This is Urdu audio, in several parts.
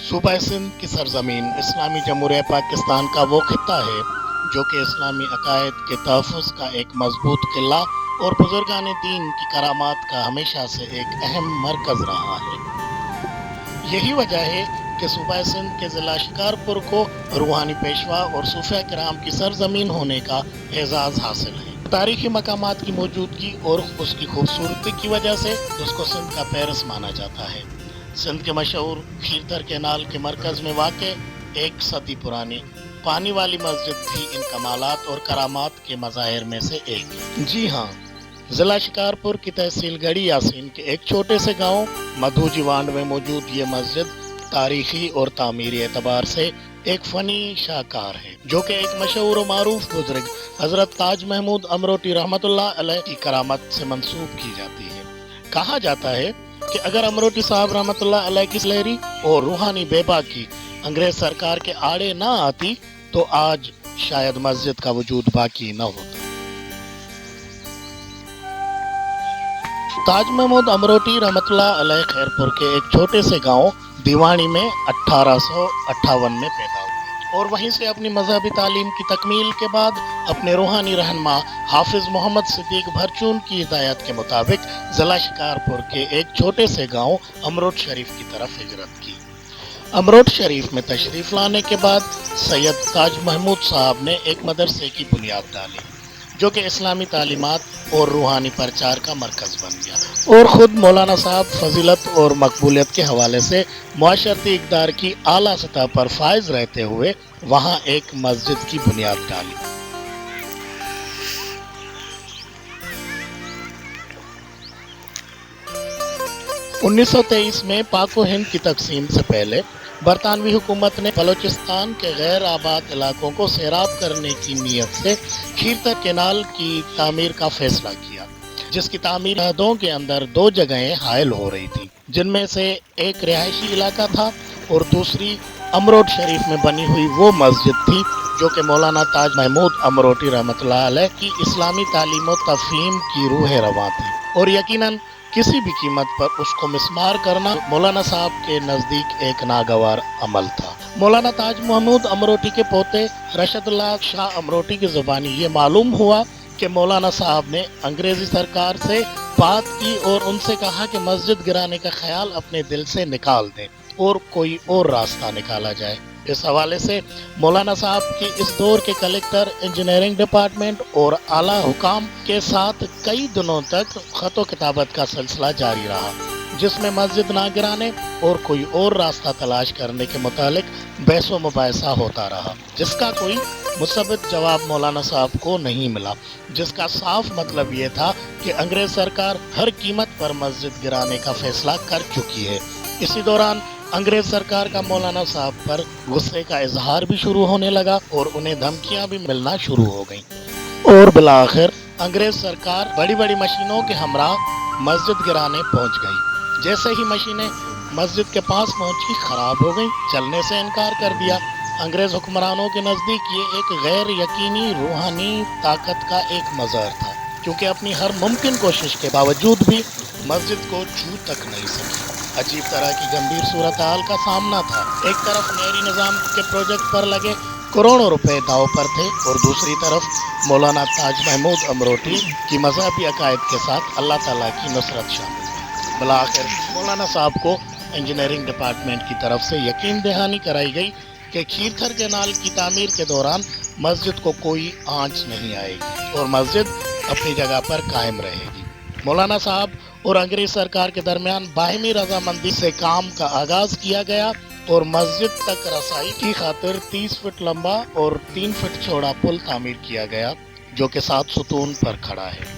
صوبہ سندھ کی سرزمین اسلامی جمہوریہ پاکستان کا وہ خطہ ہے جو کہ اسلامی عقائد کے تحفظ کا ایک مضبوط قلعہ اور بزرگان دین کی کرامات کا ہمیشہ سے ایک اہم مرکز رہا ہے۔ یہی وجہ ہے کہ صوبہ سندھ کے ضلع شکارپور کو روحانی پیشوا اور صوفیہ کرام کی سرزمین ہونے کا اعزاز حاصل ہے۔ تاریخی مقامات کی موجودگی اور اس کی خوبصورتی کی وجہ سے اس کو سندھ کا پیرس مانا جاتا ہے۔ سندھ کے مشہور کھیرتھر کینال کے مرکز میں واقع 1 صدی پرانی پانی والی مسجد بھی ان کمالات اور کرامات کے مظاہر میں سے ایک ہے۔ جی ہاں، ضلع شکارپور کی تحصیل گڑھی یاسین کے ایک چھوٹے سے گاؤں مدھوجی وانڈ میں موجود یہ مسجد تاریخی اور تعمیری اعتبار سے ایک فنی شاہکار ہے، جو کہ ایک مشہور و معروف بزرگ حضرت تاج محمود امروٹی رحمۃ اللہ علیہ کی کرامت سے منسوب کی جاتی ہے۔ کہا جاتا ہے کہ اگر امروٹی صاحب رحمۃ اللہ علیہ کی سلیری اور روحانی بے باکی انگریز سرکار کے آڑے نہ آتی تو آج شاید مسجد کا وجود باقی نہ ہوتا۔ تاج محمود امروٹی رحمۃ اللہ علیہ خیرپور کے ایک چھوٹے سے گاؤں دیوانی میں 1858 میں پیدا ہوئے اور وہیں سے اپنی مذہبی تعلیم کی تکمیل کے بعد اپنے روحانی رہنما حافظ محمد صدیق بھرچون کی ہدایت کے مطابق ضلع شکارپور کے ایک چھوٹے سے گاؤں امروٹ شریف کی طرف ہجرت کی۔ امروٹ شریف میں تشریف لانے کے بعد سید تاج محمود صاحب نے ایک مدرسے کی بنیاد ڈالی جو کہ اسلامی تعلیمات اور روحانی پرچار کا مرکز بن گیا، اور خود مولانا صاحب فضیلت اور مقبولیت کے حوالے سے معاشرتی اقدار کی اعلیٰ سطح پر فائز رہتے ہوئے وہاں ایک مسجد کی بنیاد ڈالی۔ انیس سو 23 میں پاک و ہند کی تقسیم سے پہلے برطانوی حکومت نے بلوچستان کے غیر آباد علاقوں کو سیراب کرنے کی نیت سے کھیرتھر کینال کی تعمیر کا فیصلہ کیا، جس کی تعمیر حدوں کے اندر 2 جگہیں حائل ہو رہی تھی، جن میں سے ایک رہائشی علاقہ تھا اور دوسری امروٹ شریف میں بنی ہوئی وہ مسجد تھی جو کہ مولانا تاج محمود امروٹی رحمۃ اللہ علیہ کی اسلامی تعلیم و تفہیم کی روح رواں تھی، اور یقیناً کسی بھی قیمت پر اس کو مسمار کرنا مولانا صاحب کے نزدیک ایک ناگوار عمل تھا۔ مولانا تاج محمود امروٹی کے پوتے رشد اللہ شاہ امروٹی کی زبانی یہ معلوم ہوا کہ مولانا صاحب نے انگریزی سرکار سے بات کی اور ان سے کہا کہ مسجد گرانے کا خیال اپنے دل سے نکال دیں اور کوئی اور راستہ نکالا جائے۔ اس حوالے سے مولانا صاحب کی اس دور کے کلکٹر، انجینئرنگ ڈپارٹمنٹ اور اعلیٰ حکام کے ساتھ کئی دنوں تک خط و کتابت کا سلسلہ جاری رہا، جس میں مسجد نہ گرانے اور کوئی اور راستہ تلاش کرنے کے متعلق بحث و مباحثہ ہوتا رہا، جس کا کوئی مثبت جواب مولانا صاحب کو نہیں ملا، جس کا صاف مطلب یہ تھا کہ انگریز سرکار ہر قیمت پر مسجد گرانے کا فیصلہ کر چکی ہے۔ اسی دوران انگریز سرکار کا مولانا صاحب پر غصے کا اظہار بھی شروع ہونے لگا اور انہیں دھمکیاں بھی ملنا شروع ہو گئیں، اور بالآخر انگریز سرکار بڑی بڑی مشینوں کے ہمراہ مسجد گرانے پہنچ گئی۔ جیسے ہی مشینیں مسجد کے پاس پہنچی خراب ہو گئیں، چلنے سے انکار کر دیا۔ انگریز حکمرانوں کے نزدیک یہ ایک غیر یقینی روحانی طاقت کا ایک مظہر تھا، کیونکہ اپنی ہر ممکن کوشش کے باوجود بھی مسجد کو چھو تک نہیں سکی۔ عجیب طرح کی گمبھیر صورتحال کا سامنا تھا۔ ایک طرف نہری نظام کے پروجیکٹ پر لگے کروڑوں روپے داؤ پر تھے، اور دوسری طرف مولانا تاج محمود امروٹی کی مذہبی عقائد کے ساتھ اللہ تعالیٰ کی نصرت شامل ہے۔ بالآخر مولانا صاحب کو انجینئرنگ ڈپارٹمنٹ کی طرف سے یقین دہانی کرائی گئی کہ کھیرتھر کینال کی تعمیر کے دوران مسجد کو کوئی آنچ نہیں آئے گی اور مسجد اپنی جگہ پر قائم رہے گی۔ مولانا صاحب اور انگریز سرکار کے درمیان باہمی رضامندی سے کام کا آغاز کیا گیا اور مسجد تک رسائی کی خاطر 30 فٹ لمبا اور 3 فٹ چوڑا پل تعمیر کیا گیا، جو کہ 7 ستون پر کھڑا ہے۔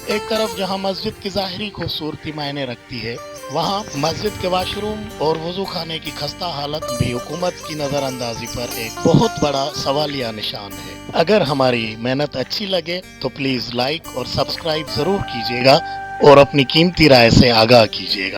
ایک طرف جہاں مسجد کی ظاہری خوبصورتی معنی رکھتی ہے، وہاں مسجد کے واش روم اور وضو خانے کی خستہ حالت بھی حکومت کی نظر اندازی پر ایک بہت بڑا سوالیہ نشان ہے۔ اگر ہماری محنت اچھی لگے تو پلیز لائک اور سبسکرائب ضرور کیجیے گا اور اپنی قیمتی رائے سے آگاہ کیجیے گا۔